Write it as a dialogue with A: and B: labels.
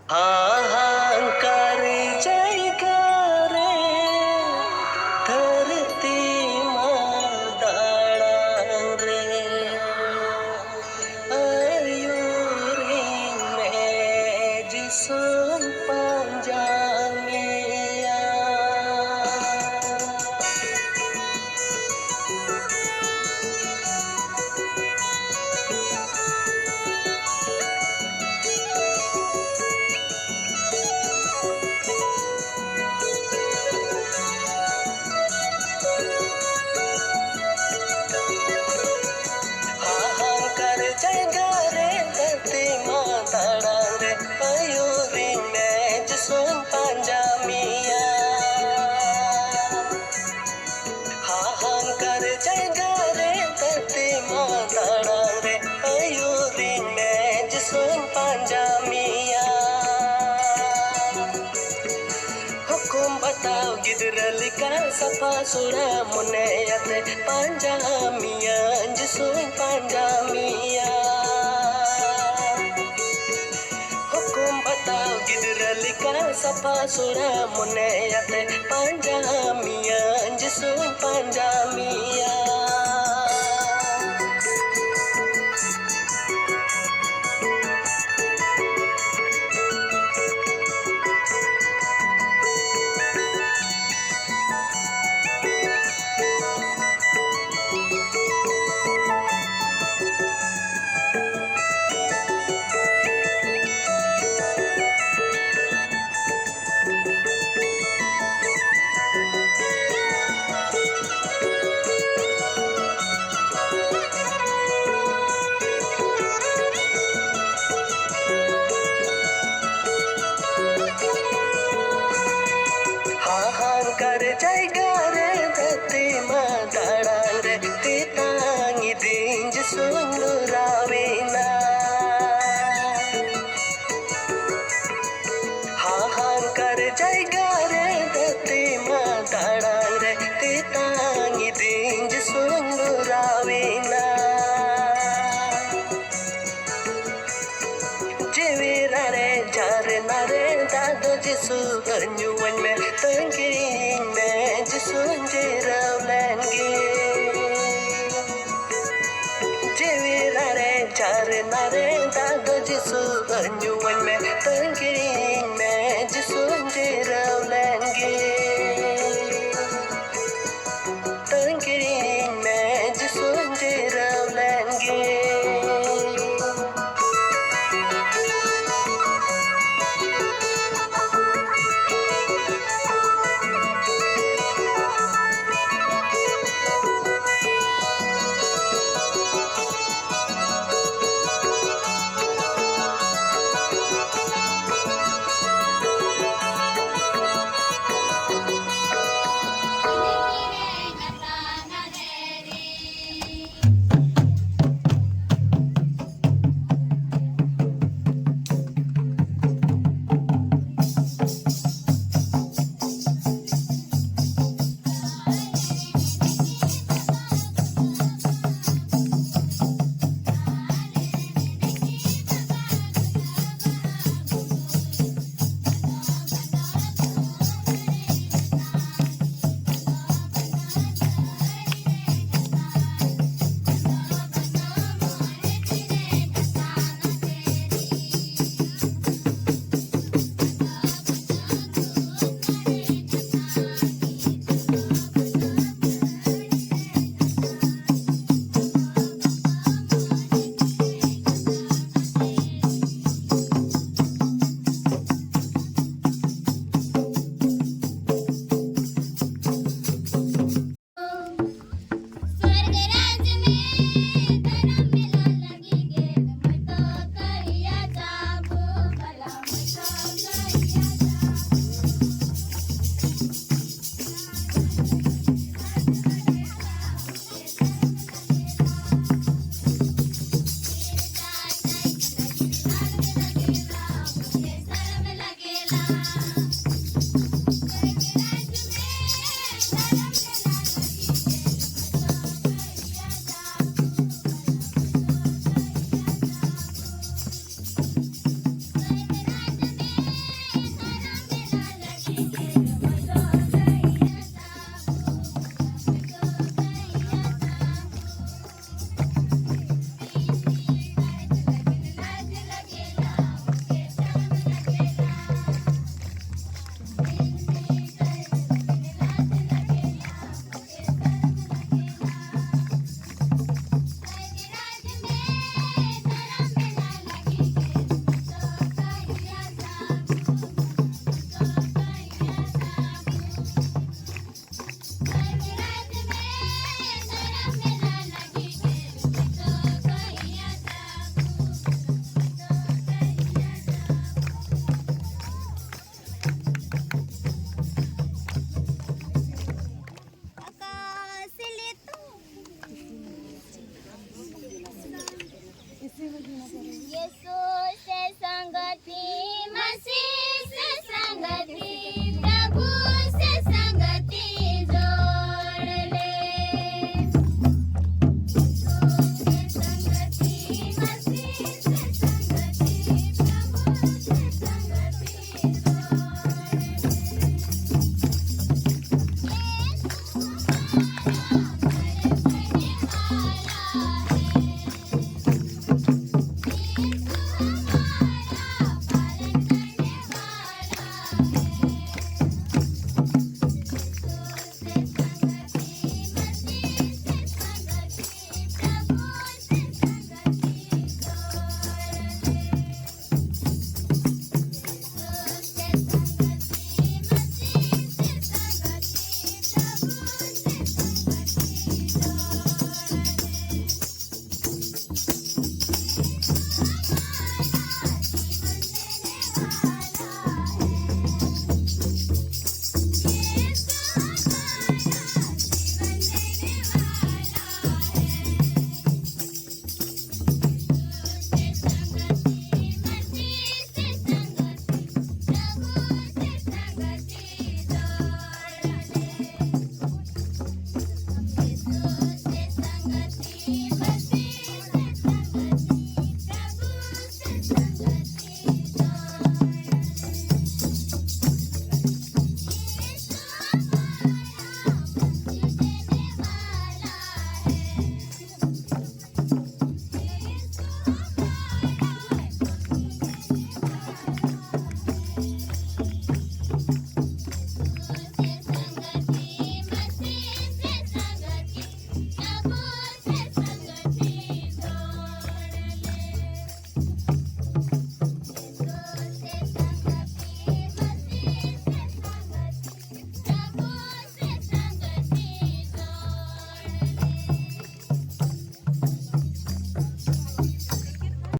A: हाहाकार जयकारे धरती मादाड़ा रे आयुरी में जिसुन पंजामिया हाहाकार जयकारे धरती मादाड़ा रे आयुरी में जिसुन पंजामिया हाहाकार जयकारे धरती मादाड़ा रे आयुरी में जिसुन पंजामिया हुकुम बताओ गिदरलिका सफा सुरा मुनयते पंजामिया जिसुन पंजामिया हुकुम बताओ गिदरलिका सफा सुरा मुनयते पंजामिया जिसुन पंजामिया हाहाकार जयकारे धरती मादाड़ा रे तितांगी दिन सुंदरावेना हाहाकार जयकारे धरती मादाड़ा रे तितांगी दिन सुंदरावेना Jivirare jarnare dado jisu anyuan me tangi me jisu jirau langi Jivirare jarnare dado jisu anyuan me tangi me jisu jirau langi Tangi me jisu jirau langi
B: Yesu से संगति मसीह से संगति